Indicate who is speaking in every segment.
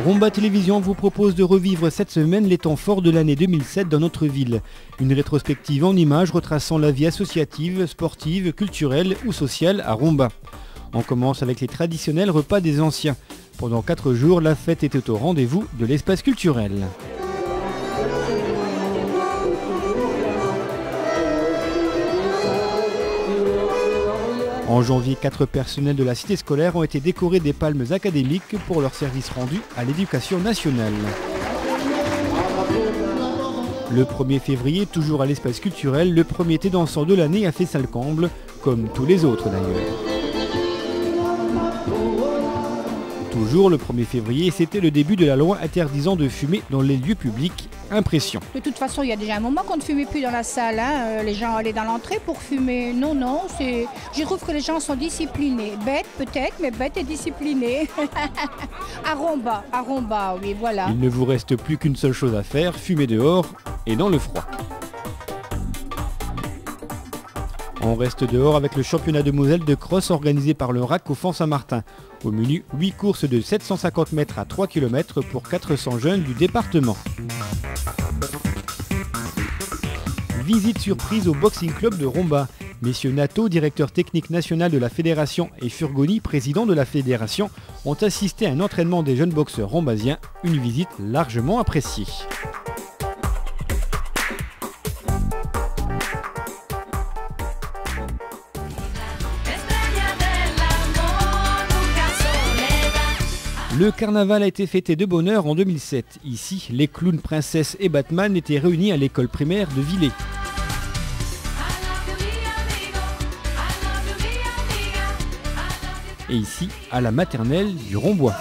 Speaker 1: Rumba Télévision vous propose de revivre cette semaine les temps forts de l'année 2007 dans notre ville. Une rétrospective en images retraçant la vie associative, sportive, culturelle ou sociale à Rumba. On commence avec les traditionnels repas des anciens. Pendant 4 jours, la fête était au rendez-vous de l'espace culturel. En janvier, 4 personnels de la cité scolaire ont été décorés des palmes académiques pour leur service rendu à l'éducation nationale. Le 1er février, toujours à l'espace culturel, le premier thé dansant de l'année a fait salle comble, comme tous les autres d'ailleurs. Toujours le 1er février, c'était le début de la loi interdisant de fumer dans les lieux publics. Impression.
Speaker 2: De toute façon, il y a déjà un moment qu'on ne fumait plus dans la salle. Les gens allaient dans l'entrée pour fumer. Non, je trouve que les gens sont disciplinés. Bêtes peut-être, mais bêtes et disciplinés. À Rumba, oui, voilà.
Speaker 1: Il ne vous reste plus qu'une seule chose à faire, fumer dehors et dans le froid. On reste dehors avec le championnat de Moselle de cross organisé par le RAC au Font-Saint-Martin. Au menu, 8 courses de 750 mètres à 3 km pour 400 jeunes du département. Visite surprise au Boxing Club de Rumba. Messieurs Nato, directeur technique national de la fédération, et Furgoni, président de la fédération, ont assisté à un entraînement des jeunes boxeurs rombasiens, une visite largement appréciée. Le carnaval a été fêté de bonne heure en 2007. Ici, les clowns, princesses et Batman étaient réunis à l'école primaire de Villers. Et ici, à la maternelle du Rombois.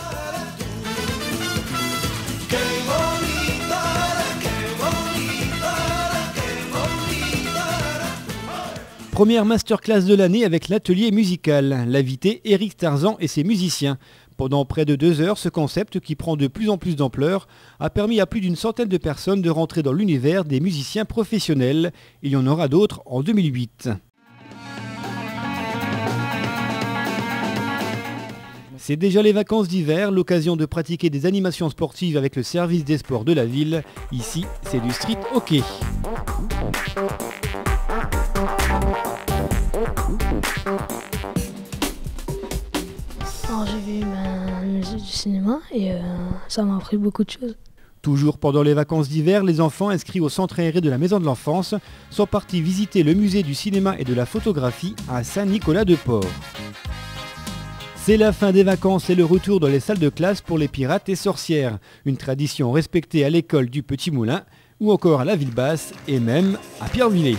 Speaker 1: Première masterclass de l'année avec l'atelier musical. L'invité, Eric Tarzan et ses musiciens. Pendant près de 2 heures, ce concept, qui prend de plus en plus d'ampleur, a permis à plus d'une centaine de personnes de rentrer dans l'univers des musiciens professionnels. Il y en aura d'autres en 2008. C'est déjà les vacances d'hiver, l'occasion de pratiquer des animations sportives avec le service des sports de la ville. Ici, c'est du street hockey.
Speaker 3: J'ai vu du cinéma et ça m'a appris beaucoup de choses.
Speaker 1: Toujours pendant les vacances d'hiver, les enfants inscrits au centre aéré de la Maison de l'Enfance sont partis visiter le musée du cinéma et de la photographie à Saint-Nicolas-de-Port. C'est la fin des vacances et le retour dans les salles de classe pour les pirates et sorcières. Une tradition respectée à l'école du Petit Moulin ou encore à la Ville-Basse et même à Pierrevillers.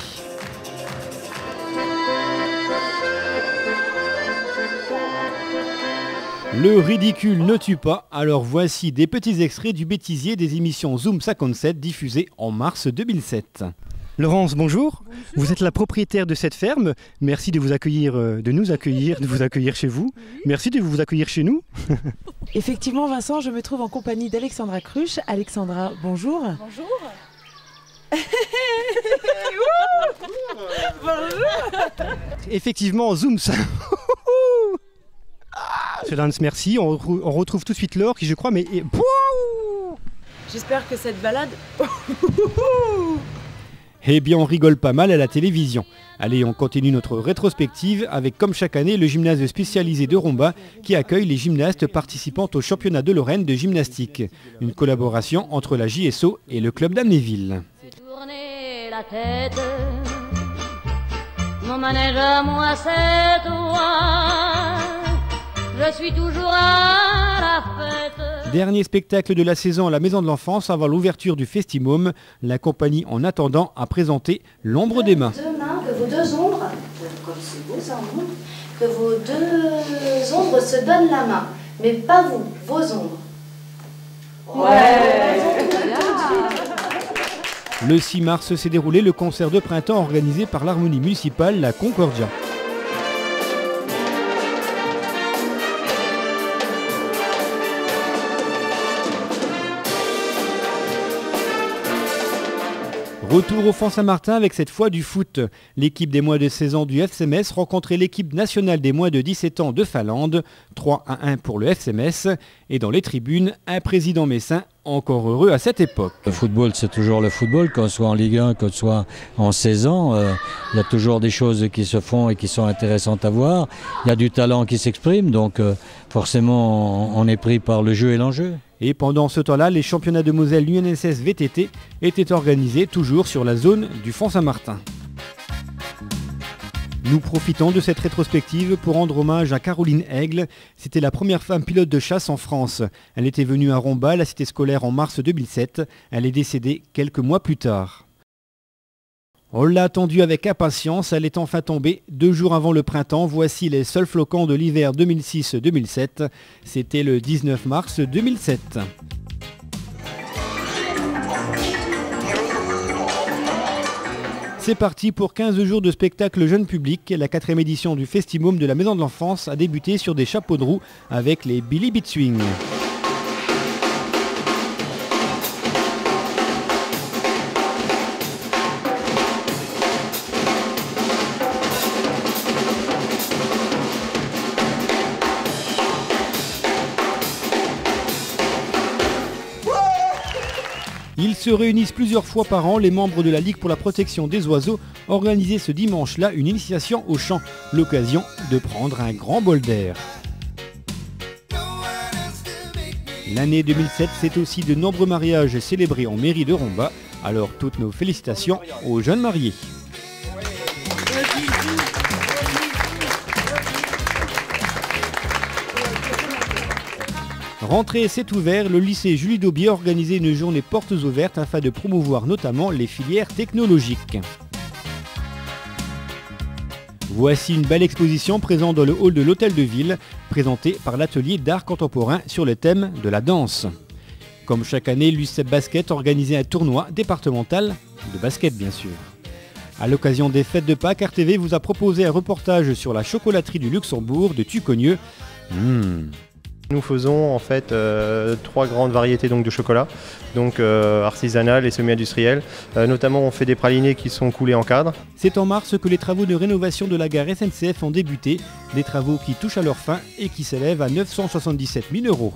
Speaker 1: Le ridicule ne tue pas, alors voici des petits extraits du bêtisier des émissions Zoom 57 diffusées en mars 2007. Laurence, bonjour. Vous êtes la propriétaire de cette ferme. Merci de vous accueillir, de vous accueillir chez vous. Merci de vous accueillir chez nous.
Speaker 4: Effectivement, Vincent, je me trouve en compagnie d'Alexandra Cruche. Alexandra, bonjour.
Speaker 2: Bonjour.
Speaker 4: Bonjour.
Speaker 1: Effectivement, Zoom ça. Lance, merci. On retrouve tout de suite Laure qui, je crois, mais...
Speaker 4: J'espère que cette balade...
Speaker 1: Eh bien, on rigole pas mal à la télévision. Allez, on continue notre rétrospective avec, comme chaque année, le gymnase spécialisé de Rumba qui accueille les gymnastes participant au championnat de Lorraine de gymnastique. Une collaboration entre la JSO et le club d'Amnéville.
Speaker 5: Tourner la tête, mon manège à moi c'est toi, je suis toujours à la fête.
Speaker 1: Dernier spectacle de la saison à la Maison de l'Enfance avant l'ouverture du Festimum. La compagnie, en attendant, a présenté L'ombre des mains.
Speaker 6: Deux mains, que vos deux ombres, comme c'est beau ça, on montre, que vos deux ombres se donnent la main, mais pas vous, vos ombres.
Speaker 4: Ouais.
Speaker 1: Le 6 mars s'est déroulé le concert de printemps organisé par l'harmonie municipale La Concordia. Retour au Font Saint-Martin avec cette fois du foot. L'équipe des moins de 16 ans du FC Metz rencontrait l'équipe nationale des moins de 17 ans de Finlande, 3-1 pour le FC Metz. Et dans les tribunes, un président messin encore heureux à cette époque.
Speaker 7: Le football, c'est toujours le football, qu'on soit en Ligue 1, qu'on soit en 16 ans. Il y a toujours des choses qui se font et qui sont intéressantes à voir. Il y a du talent qui s'exprime, donc forcément on est pris par le jeu et l'enjeu.
Speaker 1: Et pendant ce temps-là, les championnats de Moselle UNSS VTT étaient organisés toujours sur la zone du Font Saint-Martin. Nous profitons de cette rétrospective pour rendre hommage à Caroline Aigle. C'était la première femme pilote de chasse en France. Elle était venue à Romba, la cité scolaire, en mars 2007. Elle est décédée quelques mois plus tard. On l'a attendue avec impatience, elle est enfin tombée 2 jours avant le printemps. Voici les seuls flocons de l'hiver 2006-2007. C'était le 19 mars 2007. C'est parti pour 15 jours de spectacle jeune public. La 4e édition du Festimum de la Maison de l'Enfance a débuté sur des chapeaux de roue avec les Billy Beat Swing. Ils se réunissent plusieurs fois par an, les membres de la Ligue pour la protection des oiseaux organisaient ce dimanche-là une initiation au chant, l'occasion de prendre un grand bol d'air. L'année 2007, c'est aussi de nombreux mariages célébrés en mairie de Romba, alors toutes nos félicitations aux jeunes mariés. Rentrée, c'est ouvert, le lycée Julie Daubier a organisé une journée portes ouvertes afin de promouvoir notamment les filières technologiques. Voici une belle exposition présente dans le hall de l'hôtel de ville, présentée par l'atelier d'art contemporain sur le thème de la danse. Comme chaque année, l'UCEP Basket organisait un tournoi départemental de basket bien sûr. À l'occasion des fêtes de Pâques, RTV vous a proposé un reportage sur la chocolaterie du Luxembourg de Tucogneux.
Speaker 8: Nous faisons en fait 3 grandes variétés donc, de chocolat, donc artisanales et semi-industrielles. Notamment on fait des pralinés qui sont coulés en cadre.
Speaker 1: C'est en mars que les travaux de rénovation de la gare SNCF ont débuté, des travaux qui touchent à leur fin et qui s'élèvent à 977 000 €.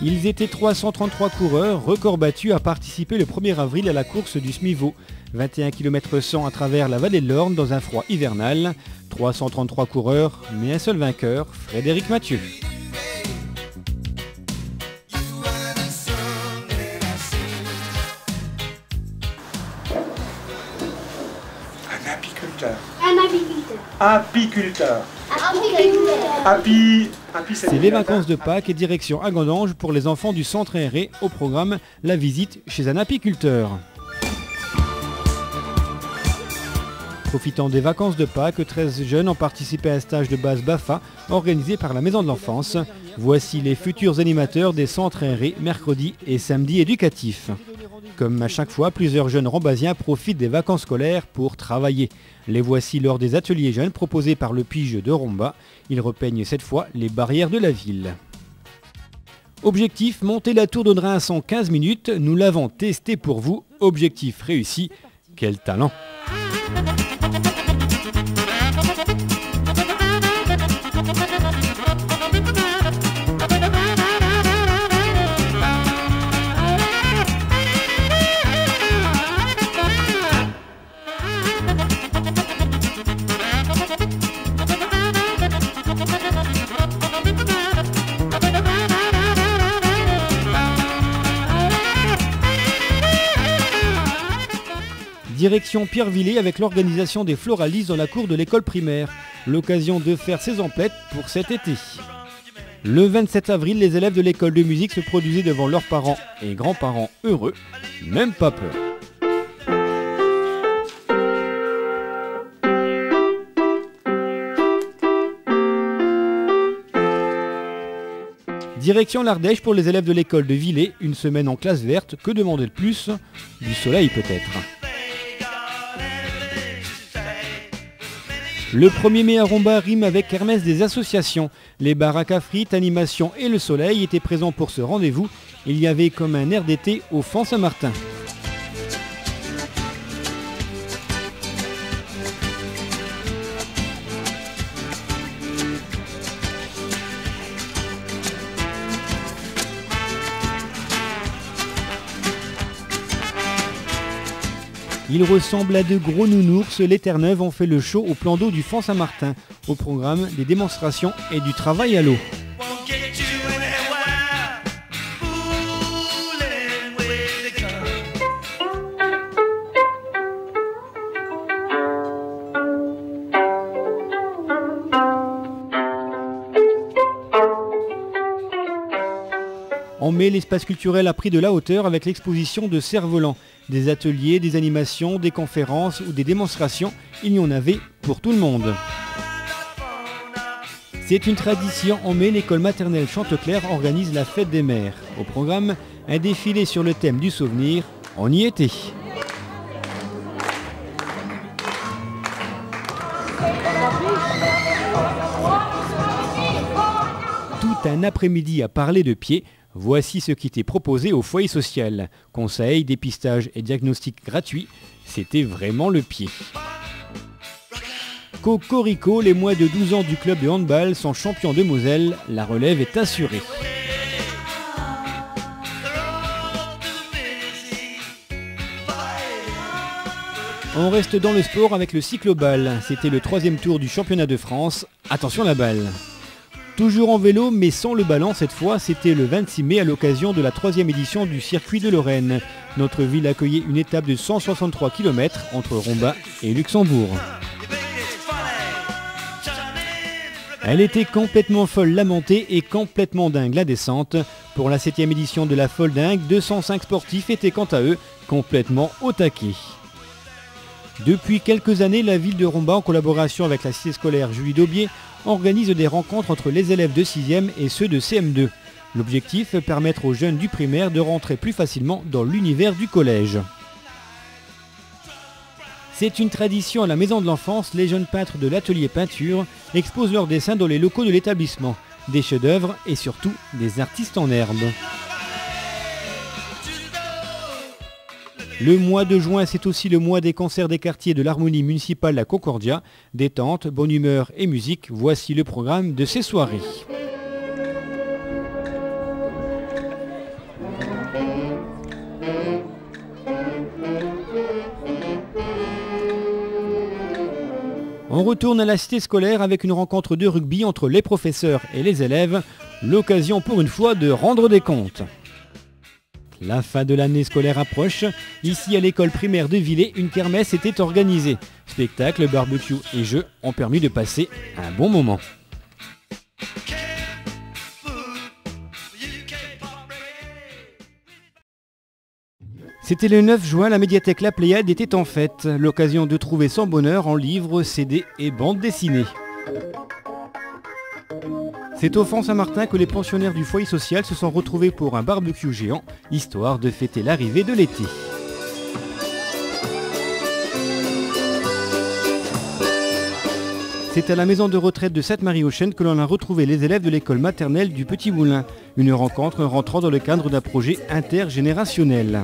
Speaker 1: Ils étaient 333 coureurs, record battu, à participer le 1er avril à la course du SMIVO. 21 km/100 à travers la vallée de l'Orne dans un froid hivernal. 333 coureurs, mais un seul vainqueur, Frédéric Mathieu.
Speaker 9: Un apiculteur.
Speaker 10: Un apiculteur.
Speaker 9: Apiculteur.
Speaker 1: C'est les vacances de Pâques et direction Agandange pour les enfants du centre aéré. Au programme, la visite chez un apiculteur. Profitant des vacances de Pâques, 13 jeunes ont participé à un stage de base BAFA organisé par la Maison de l'Enfance. Voici les futurs animateurs des centres aérés mercredi et samedi éducatifs. Comme à chaque fois, plusieurs jeunes rambasiens profitent des vacances scolaires pour travailler. Les voici lors des ateliers jeunes proposés par le Pige de Romba. Ils repeignent cette fois les barrières de la ville. Objectif, monter la tour d'Audrin en 15 minutes. Nous l'avons testé pour vous. Objectif réussi. Quel talent! Direction Pierrevillers avec l'organisation des Floralistes dans la cour de l'école primaire. L'occasion de faire ses emplettes pour cet été. Le 27 avril, les élèves de l'école de musique se produisaient devant leurs parents et grands-parents heureux, même pas peur. Direction l'Ardèche pour les élèves de l'école de Villers, une semaine en classe verte, que demander de plus? Du soleil peut-être. Le 1er mai à Romba rime avec kermesse des associations. Les baraques à frites, animations et le soleil étaient présents pour ce rendez-vous. Il y avait comme un air d'été au Font Saint-Martin. Ils ressemblent à de gros nounours, les Terre-Neuve ont fait le show au plan d'eau du Font Saint-Martin. Au programme, des démonstrations et du travail à l'eau. En mai, l'espace culturel a pris de la hauteur avec l'exposition de cerfs-volants. Des ateliers, des animations, des conférences ou des démonstrations, il y en avait pour tout le monde. C'est une tradition, en mai, l'école maternelle Chanteclair organise la fête des mères. Au programme, un défilé sur le thème du souvenir, on y était. Tout un après-midi à parler de pied. Voici ce qui était proposé au foyer social. Conseils, dépistage et diagnostic gratuits. C'était vraiment le pied. Cocorico, les moins de 12 ans du club de handball sont champions de Moselle. La relève est assurée. On reste dans le sport avec le cycloball. C'était le 3e tour du championnat de France. Attention la balle. Toujours en vélo, mais sans le ballon cette fois, c'était le 26 mai à l'occasion de la 3e édition du circuit de Lorraine. Notre ville accueillait une étape de 163 km entre Rombas et Luxembourg. Elle était complètement folle la montée et complètement dingue la descente. Pour la 7e édition de la folle dingue, 205 sportifs étaient quant à eux complètement au taquet. Depuis quelques années, la ville de Rombas, en collaboration avec la cité scolaire Julie Daubier, organise des rencontres entre les élèves de 6e et ceux de CM2. L'objectif, permettre aux jeunes du primaire de rentrer plus facilement dans l'univers du collège. C'est une tradition à la Maison de l'Enfance, les jeunes peintres de l'atelier peinture exposent leurs dessins dans les locaux de l'établissement. Des chefs-d'œuvre et surtout des artistes en herbe. Le mois de juin, c'est aussi le mois des concerts des quartiers de l'harmonie municipale à Concordia. Détente, bonne humeur et musique, voici le programme de ces soirées. On retourne à la cité scolaire avec une rencontre de rugby entre les professeurs et les élèves. L'occasion pour une fois de rendre des comptes. La fin de l'année scolaire approche. Ici à l'école primaire de Villers, une kermesse était organisée. Spectacles, barbecue et jeux ont permis de passer un bon moment. C'était le 9 juin, la médiathèque La Pléiade était en fête. L'occasion de trouver son bonheur en livres, CD et bandes dessinées. C'est au Font Saint-Martin que les pensionnaires du foyer social se sont retrouvés pour un barbecue géant, histoire de fêter l'arrivée de l'été. C'est à la maison de retraite de Sainte-Marie-aux-Chênes que l'on a retrouvé les élèves de l'école maternelle du Petit Moulin. Une rencontre rentrant dans le cadre d'un projet intergénérationnel.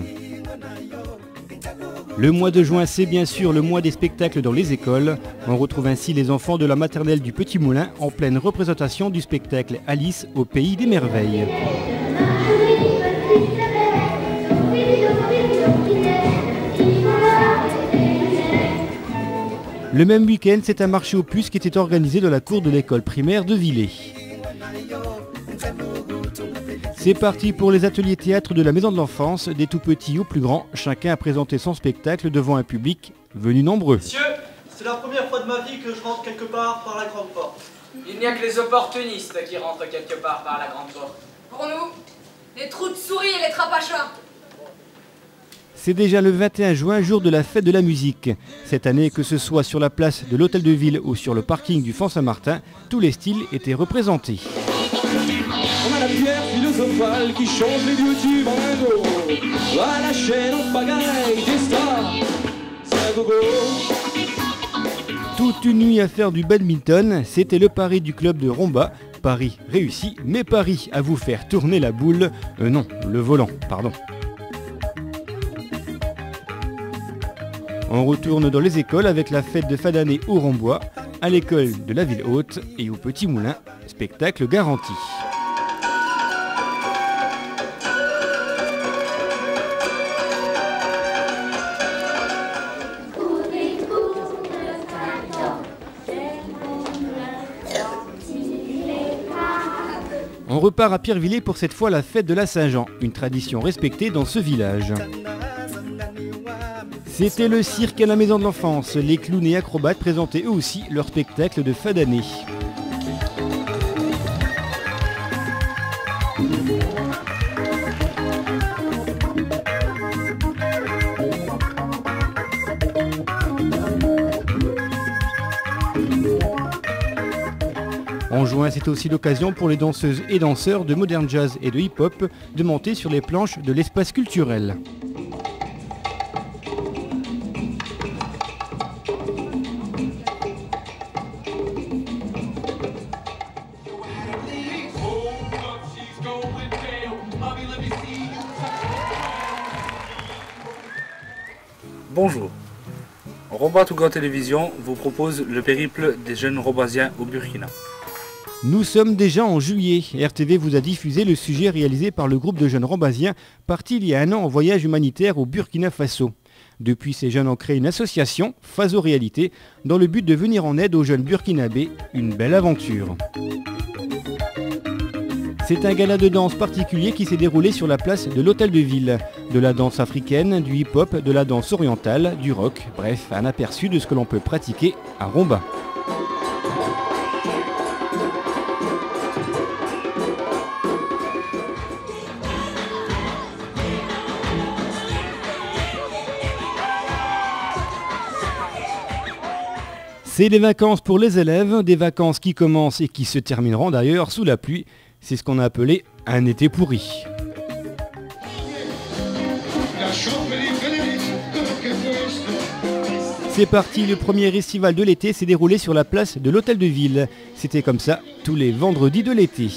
Speaker 1: Le mois de juin, c'est bien sûr le mois des spectacles dans les écoles. On retrouve ainsi les enfants de la maternelle du Petit Moulin en pleine représentation du spectacle Alice au pays des merveilles. Le même week-end, c'est un marché aux puces qui était organisé dans la cour de l'école primaire de Villers. C'est parti pour les ateliers théâtre de la Maison de l'Enfance, des tout petits aux plus grands. Chacun a présenté son spectacle devant un public venu nombreux.
Speaker 10: Monsieur, c'est la première fois de ma vie que je rentre quelque part par la grande porte.
Speaker 11: Il n'y a que les opportunistes qui rentrent quelque part par la grande porte.
Speaker 12: Pour nous, les trous de souris et les trapachins.
Speaker 1: C'est déjà le 21 juin, jour de la fête de la musique. Cette année, que ce soit sur la place de l'Hôtel de Ville ou sur le parking du Font Saint-Martin, tous les styles étaient représentés.
Speaker 13: On a la pierre philosophale qui change les vieux tubes en lingots. À la chaîne en pagaille, des stars, c'est un gogo.
Speaker 1: Toute une nuit à faire du badminton, c'était le pari du club de Rombas. Pari réussi, mais pari à vous faire tourner la boule. Non, le volant, pardon. On retourne dans les écoles avec la fête de fin d'année au Rombois, à l'école de la Ville Haute et au Petit Moulin, spectacle garanti. On repart à Pierrevillers pour cette fois la fête de la Saint-Jean, une tradition respectée dans ce village. C'était le cirque à la maison de l'enfance. Les clowns et acrobates présentaient eux aussi leur spectacle de fin d'année. En juin, c'est aussi l'occasion pour les danseuses et danseurs de modern jazz et de hip-hop de monter sur les planches de l'espace culturel.
Speaker 14: Bonjour. Romba Tougan Télévision vous propose le périple des jeunes Rombasiens au Burkina.
Speaker 1: Nous sommes déjà en juillet. RTV vous a diffusé le sujet réalisé par le groupe de jeunes Rombasiens partis il y a un an en voyage humanitaire au Burkina Faso. Depuis, ces jeunes ont créé une association, Faso Réalité, dans le but de venir en aide aux jeunes burkinabés. Une belle aventure. C'est un gala de danse particulier qui s'est déroulé sur la place de l'Hôtel de Ville. De la danse africaine, du hip-hop, de la danse orientale, du rock, bref, un aperçu de ce que l'on peut pratiquer à Romba. C'est les vacances pour les élèves, des vacances qui commencent et qui se termineront d'ailleurs sous la pluie. C'est ce qu'on a appelé un été pourri. C'est parti, le premier festival de l'été s'est déroulé sur la place de l'Hôtel de Ville. C'était comme ça tous les vendredis de l'été.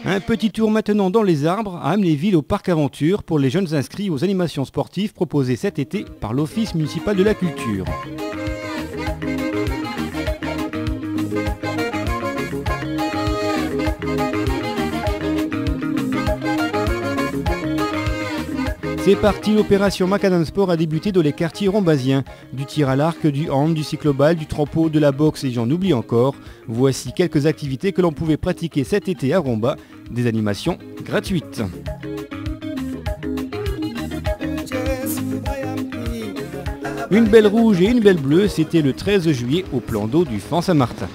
Speaker 1: Un petit tour maintenant dans les arbres à Amnéville au Parc Aventure pour les jeunes inscrits aux animations sportives proposées cet été par l'Office municipal de la culture. C'est parti, l'opération Macadam Sport a débuté dans les quartiers rombasiens. Du tir à l'arc, du hand, du cyclobal, du trampo, de la boxe et j'en oublie encore. Voici quelques activités que l'on pouvait pratiquer cet été à Romba, des animations gratuites. Une belle rouge et une belle bleue, c'était le 13 juillet au plan d'eau du Fan Saint-Martin.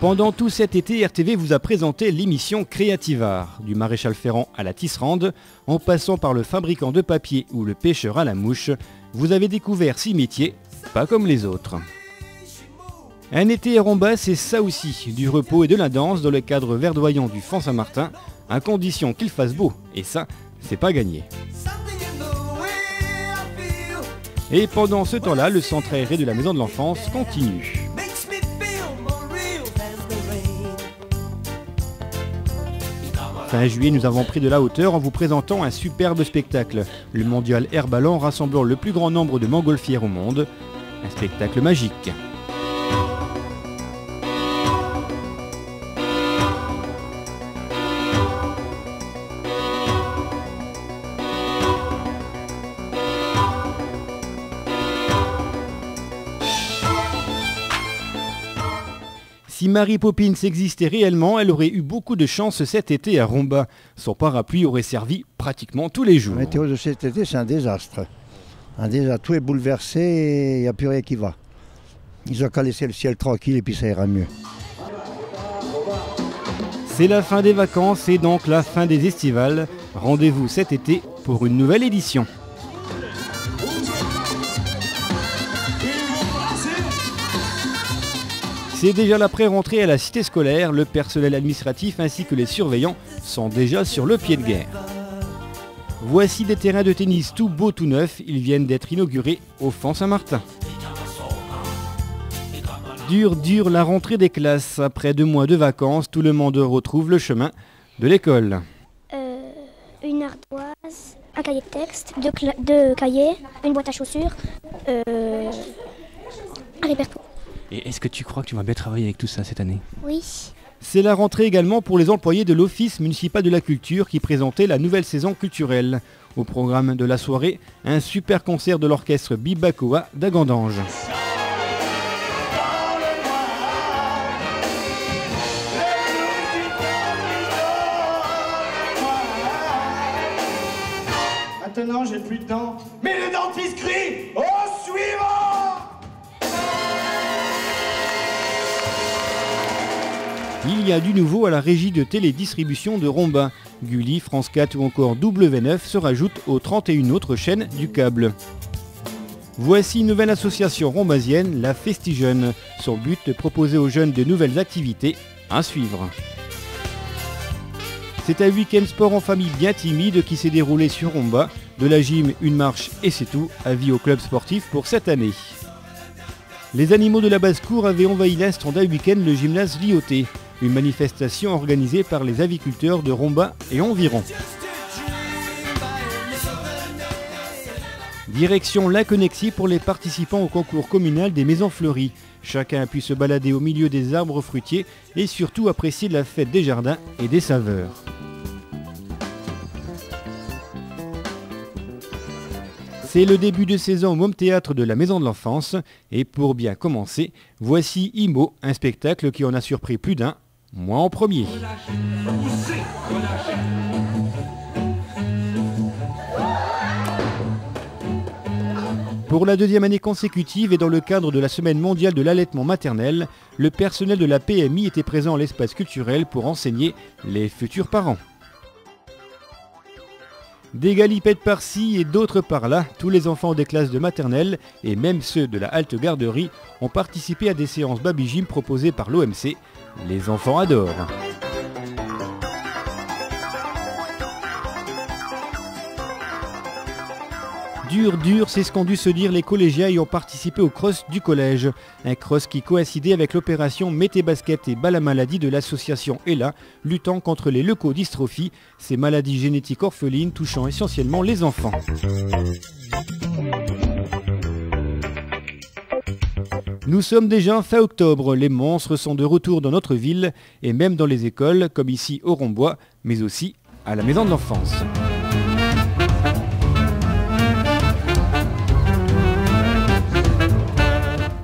Speaker 1: Pendant tout cet été, RTV vous a présenté l'émission Créativart, du maréchal Ferrand à la tisserande, en passant par le fabricant de papier ou le pêcheur à la mouche. Vous avez découvert 6 métiers, pas comme les autres. Un été à Romba, c'est ça aussi, du repos et de la danse dans le cadre verdoyant du Fan Saint-Martin, à condition qu'il fasse beau, et ça, c'est pas gagné. Et pendant ce temps-là, le centre aéré de la Maison de l'Enfance continue. Fin juillet, nous avons pris de la hauteur en vous présentant un superbe spectacle, le mondial Air Ballon rassemblant le plus grand nombre de montgolfières au monde. Un spectacle magique. Si Mary Poppins existait réellement, elle aurait eu beaucoup de chance cet été à Romba. Son parapluie aurait servi pratiquement tous les jours.
Speaker 15: La météo de cet été, c'est un désastre. Tout est bouleversé et il n'y a plus rien qui va. Ils ont qu'à laisser le ciel tranquille et puis ça ira mieux.
Speaker 1: C'est la fin des vacances et donc la fin des estivales. Rendez-vous cet été pour une nouvelle édition. C'est déjà la pré-rentrée à la cité scolaire, le personnel administratif ainsi que les surveillants sont déjà sur le pied de guerre. Voici des terrains de tennis tout beaux, tout neufs, ils viennent d'être inaugurés au Fan Saint-Martin. Dure la rentrée des classes, après 2 mois de vacances, tout le monde retrouve le chemin de l'école.
Speaker 16: Une ardoise, un cahier de texte, 2 cahiers, une boîte à chaussures, un répertoire.
Speaker 1: Et est-ce que tu crois que tu vas bien travailler avec tout ça cette année?
Speaker 16: Oui.
Speaker 1: C'est la rentrée également pour les employés de l'Office municipal de la culture qui présentait la nouvelle saison culturelle. Au programme de la soirée, un super concert de l'orchestre Bibacoa d'Agandange.
Speaker 17: Maintenant, j'ai plus de dents, mais le dentiste crie au suivant.
Speaker 1: Il y a du nouveau à la régie de télédistribution de Romba. Gulli, France 4 ou encore W9 se rajoutent aux 31 autres chaînes du câble. Voici une nouvelle association rombasienne, la Festijeune. Son but de proposer aux jeunes de nouvelles activités à suivre. C'est un week-end sport en famille bien timide qui s'est déroulé sur Romba. De la gym, une marche et c'est tout. Avis au club sportif pour cette année. Les animaux de la basse-cour avaient envahi l'instant d'un week-end le gymnase Lyoté. Une manifestation organisée par les aviculteurs de Romba et environ. Direction l'Inconexie pour les participants au concours communal des maisons fleuries. Chacun a pu se balader au milieu des arbres fruitiers et surtout apprécier la fête des jardins et des saveurs. C'est le début de saison au Môme Théâtre de la Maison de l'Enfance. Et pour bien commencer, voici Imo, un spectacle qui en a surpris plus d'un, moi en premier. Pour la deuxième année consécutive et dans le cadre de la Semaine mondiale de l'allaitement maternel, le personnel de la PMI était présent à l'espace culturel pour enseigner les futurs parents. Des galipettes par-ci et d'autres par-là, tous les enfants des classes de maternelle et même ceux de la halte garderie ont participé à des séances baby gym proposées par l'OMC. Les enfants adorent. Dur, c'est ce qu'ont dû se dire les collégiens ayant participé au cross du collège. Un cross qui coïncidait avec l'opération Mettez basket et bas la maladie de l'association ELA, luttant contre les leucodystrophies, ces maladies génétiques orphelines touchant essentiellement les enfants. Nous sommes déjà fin octobre, les monstres sont de retour dans notre ville et même dans les écoles, comme ici au Rombois, mais aussi à la Maison de l'Enfance.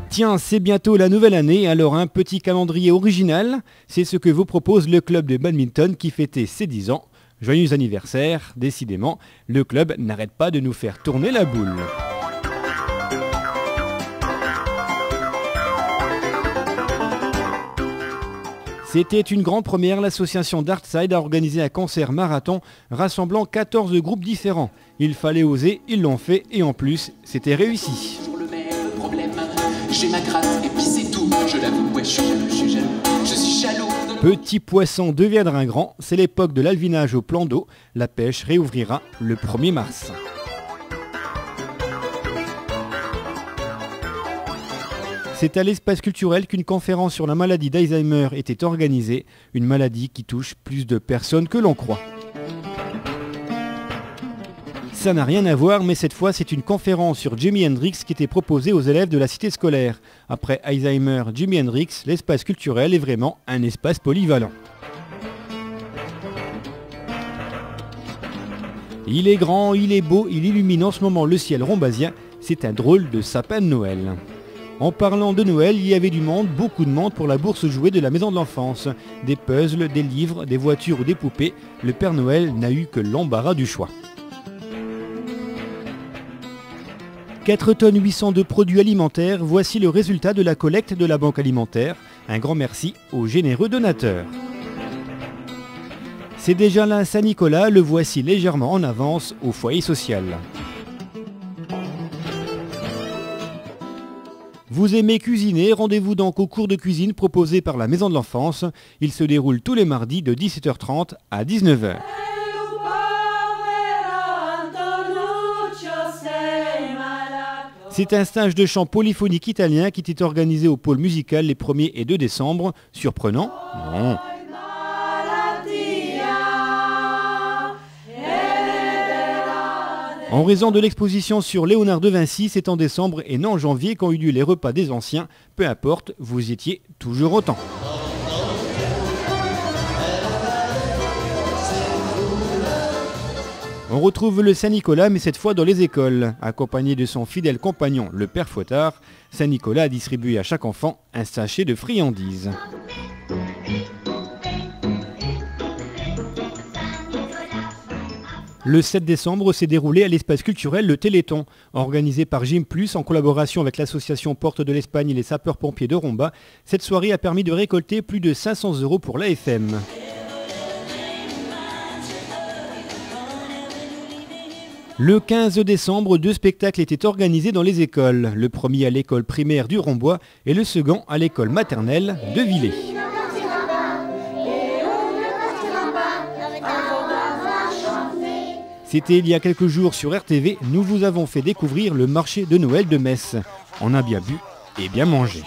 Speaker 1: Tiens, c'est bientôt la nouvelle année, alors un petit calendrier original, c'est ce que vous propose le club de badminton qui fêtait ses 10 ans. Joyeux anniversaire, décidément, le club n'arrête pas de nous faire tourner la boule. C'était une grande première, l'association Dartside a organisé un concert marathon rassemblant 14 groupes différents. Il fallait oser, ils l'ont fait et en plus, c'était réussi.
Speaker 18: J'ai ma gratte et puis c'est tout, je l'avoue, ouais, je suis jaloux.
Speaker 1: Petit poisson deviendra grand, c'est l'époque de l'alvinage au plan d'eau. La pêche réouvrira le 1er mars. C'est à l'espace culturel qu'une conférence sur la maladie d'Alzheimer était organisée, une maladie qui touche plus de personnes que l'on croit. Ça n'a rien à voir, mais cette fois c'est une conférence sur Jimi Hendrix qui était proposée aux élèves de la cité scolaire. Après Alzheimer, Jimi Hendrix, l'espace culturel est vraiment un espace polyvalent. Il est grand, il est beau, il illumine en ce moment le ciel rombasien, c'est un drôle de sapin de Noël. En parlant de Noël, il y avait du monde, beaucoup de monde pour la bourse jouée de la Maison de l'Enfance. Des puzzles, des livres, des voitures ou des poupées, le Père Noël n'a eu que l'embarras du choix. 4 tonnes 800 de produits alimentaires, voici le résultat de la collecte de la Banque alimentaire. Un grand merci aux généreux donateurs. C'est déjà là Saint-Nicolas, le voici légèrement en avance au foyer social. Vous aimez cuisiner, rendez-vous donc au cours de cuisine proposé par la Maison de l'Enfance. Il se déroule tous les mardis de 17h30 à 19h. C'est un stage de chant polyphonique italien qui était organisé au pôle musical les 1er et 2 décembre. Surprenant? Non. En raison de l'exposition sur Léonard de Vinci, c'est en décembre et non en janvier qu'ont eu lieu les repas des anciens. Peu importe, vous y étiez toujours autant. On retrouve le Saint-Nicolas, mais cette fois dans les écoles. Accompagné de son fidèle compagnon, le père Fouettard, Saint-Nicolas a distribué à chaque enfant un sachet de friandises. Le 7 décembre s'est déroulé à l'espace culturel le Téléthon, organisé par Gym Plus en collaboration avec l'association Porte de l'Espagne et les sapeurs-pompiers de Romba. Cette soirée a permis de récolter plus de 500 € pour l'AFM. Le 15 décembre, 2 spectacles étaient organisés dans les écoles. Le premier à l'école primaire du Rombois et le second à l'école maternelle de Villers. C'était il y a quelques jours sur RTV, nous vous avons fait découvrir le marché de Noël de Metz. On a bien bu et bien mangé.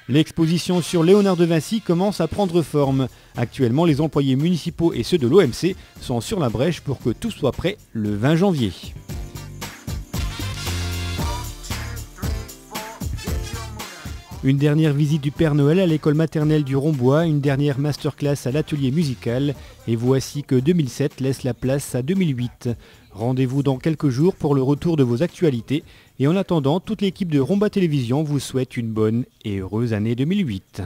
Speaker 1: L'exposition sur Léonard de Vinci commence à prendre forme. Actuellement, les employés municipaux et ceux de l'OMC sont sur la brèche pour que tout soit prêt le 20 janvier. Une dernière visite du Père Noël à l'école maternelle du Rombois, une dernière masterclass à l'atelier musical. Et voici que 2007 laisse la place à 2008. Rendez-vous dans quelques jours pour le retour de vos actualités. Et en attendant, toute l'équipe de Romba Télévision vous souhaite une bonne et heureuse année 2008.